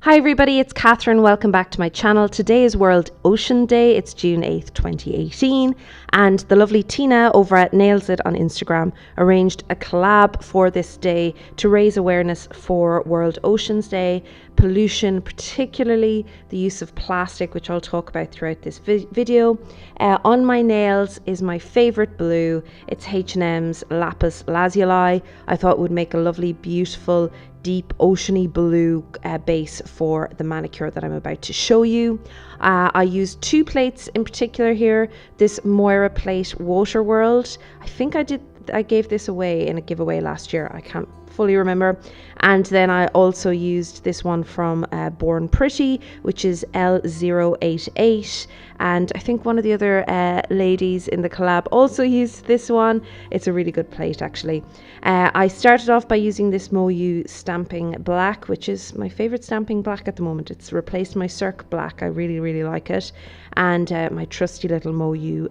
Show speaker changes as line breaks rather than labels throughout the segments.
Hi everybody, it's Catherine. Welcome back to my channel. Today is World Ocean Day. It's June 8th, 2018, and the lovely Tina over at Nails It on Instagram arranged a collab for this day to raise awareness for World Oceans Day, pollution, particularly the use of plastic, which I'll talk about throughout this video. On my nails is my favorite blue. It's H&M's Lapis Lazuli. I thought it would make a lovely, beautiful, deep oceany blue base for the manicure that I'm about to show you. I used two plates in particular here. This Moira plate Water World. I think I gave this away in a giveaway last year. I can't fully remember. And then I also used this one from Born Pretty, which is L088, and I think one of the other ladies in the collab also used this one. It's a really good plate actually. I started off by using this Moyu stamping black, which is my favorite stamping black at the moment. It's replaced my Cirque black. I really like it. And my trusty little Moyu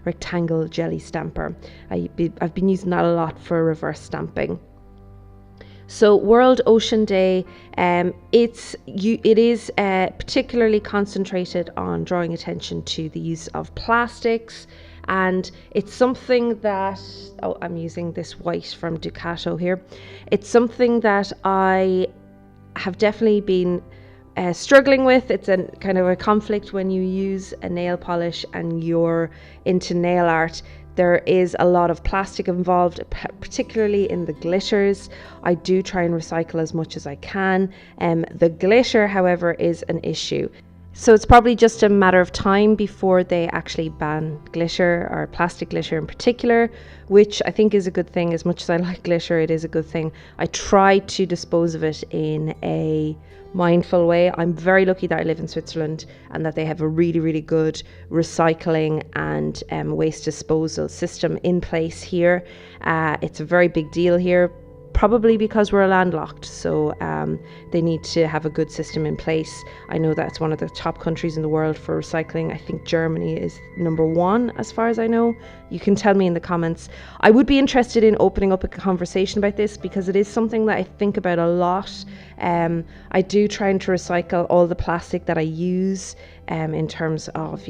rectangle jelly stamper. I've been using that a lot for reverse stamping. So World Ocean Day, it is particularly concentrated on drawing attention to the use of plastics, and it's something that, I'm using this white from Ducato here. It's something that I have definitely been struggling with. It's a kind of a conflict when you use a nail polish and you're into nail art. There is a lot of plastic involved, particularly in the glitters. I do try and recycle as much as I can. The glitter, however, is an issue. So it's probably just a matter of time before they actually ban glitter, or plastic glitter in particular, which I think is a good thing. As much as I like glitter, it is a good thing. I try to dispose of it in a mindful way. I'm very lucky that I live in Switzerland and that they have a really good recycling and waste disposal system in place here. It's a very big deal here, probably because we're landlocked, so they need to have a good system in place. I know that's one of the top countries in the world for recycling. I think Germany is #1 as far as I know. You can tell me in the comments. I would be interested in opening up a conversation about this because it is something that I think about a lot. I do try to recycle all the plastic that I use in terms of,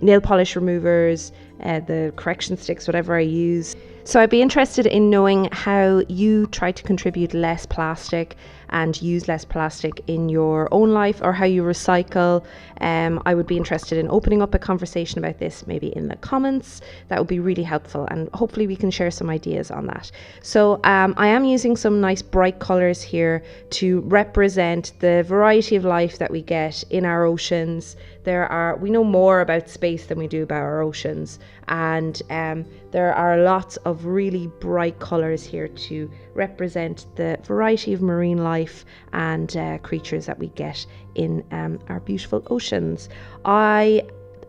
nail polish removers, the correction sticks, whatever I use. So I'd be interested in knowing how you try to contribute less plastic and use less plastic in your own life, or how you recycle. I would be interested in opening up a conversation about this maybe in the comments. That would be really helpful, and hopefully we can share some ideas on that. So I am using some nice bright colors here to represent the variety of life that we get in our oceans. We know more about space than we do about our oceans, and there are lots of really bright colors here to represent the variety of marine life and creatures that we get in our beautiful oceans.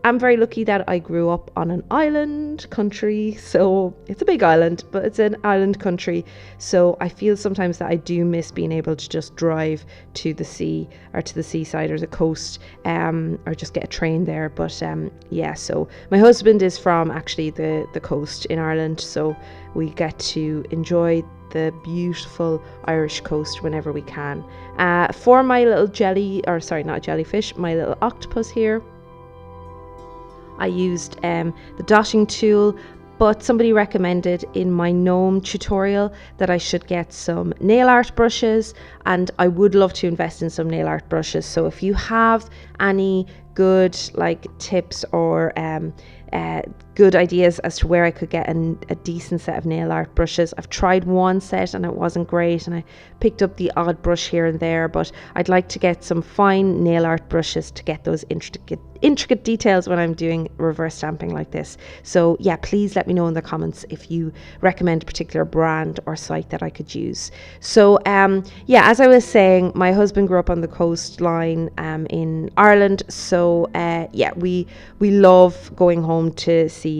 I'm very lucky that I grew up on an island country, so it's a big island, but it's an island country. So I feel sometimes that I do miss being able to just drive to the sea, or to the seaside or the coast, or just get a train there. But yeah, so my husband is from actually the coast in Ireland, so we get to enjoy the beautiful Irish coast whenever we can. For my little not jellyfish, my little octopus here, I used the dotting tool, but somebody recommended in my gnome tutorial that I should get some nail art brushes, and I would love to invest in some nail art brushes. So if you have any good tips or good ideas as to where I could get a decent set of nail art brushes. I've tried one set and it wasn't great, and I picked up the odd brush here and there, but I'd like to get some fine nail art brushes to get those intricate details when I'm doing reverse stamping like this. So yeah, please let me know in the comments if you recommend a particular brand or site that I could use. So yeah, as I was saying, my husband grew up on the coastline in Ireland, so yeah, we love going home to see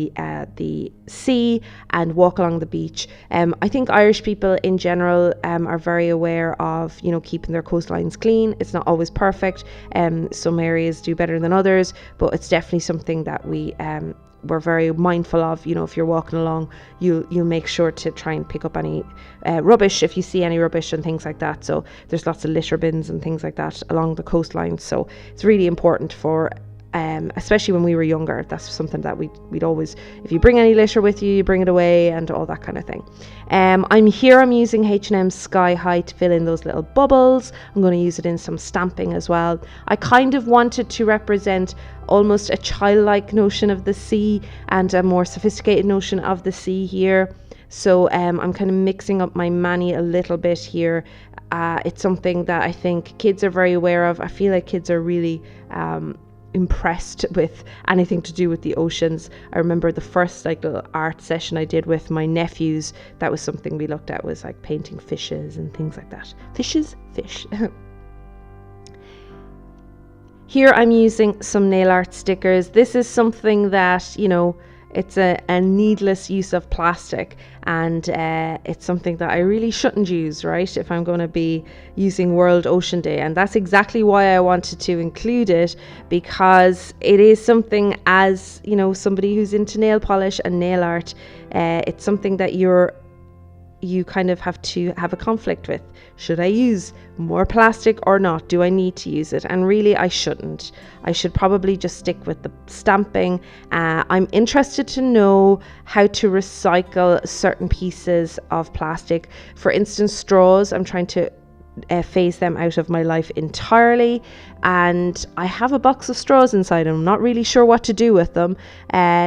the sea and walk along the beach. I think Irish people in general are very aware of keeping their coastlines clean. It's not always perfect. Some areas do better than others, but it's definitely something that we we're very mindful of. You know, if you're walking along, you'll make sure to try and pick up any rubbish if you see any rubbish and things like that. So there's lots of litter bins and things like that along the coastline. So it's really important for especially when we were younger. That's something that we'd always, if you bring any litter with you bring it away and all that kind of thing. I'm using H&M Sky High to fill in those little bubbles. I'm going to use it in some stamping as well. I kind of wanted to represent almost a childlike notion of the sea and a more sophisticated notion of the sea here. So I'm kind of mixing up my mani a little bit here. It's something that I think kids are very aware of. I feel like kids are really impressed with anything to do with the oceans. I remember the first like little art session I did with my nephews, that was something we looked at, was like painting fishes and things like that. Fish. Here I'm using some nail art stickers. This is something that, you know, it's a needless use of plastic, and it's something that I really shouldn't use, right, if I'm going to be using World Ocean Day. And that's exactly why I wanted to include it, because it is something, as you know, somebody who's into nail polish and nail art, it's something that you kind of have to have a conflict with. Should I use more plastic or not? Do I need to use it? And really, I shouldn't. I should probably just stick with the stamping. I'm interested to know how to recycle certain pieces of plastic. For instance, straws. I'm trying to phase them out of my life entirely, and I have a box of straws inside. I'm not really sure what to do with them,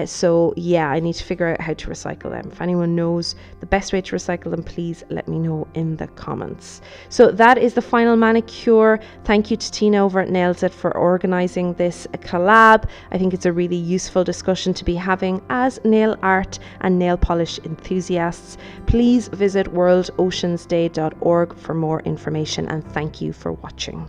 so yeah, I need to figure out how to recycle them. If anyone knows the best way to recycle them, please let me know in the comments. So that is the final manicure. Thank you to Tina over at Nails It for organising this collab. I think it's a really useful discussion to be having as nail art and nail polish enthusiasts. Please visit worldoceansday.org for more information, and thank you for watching.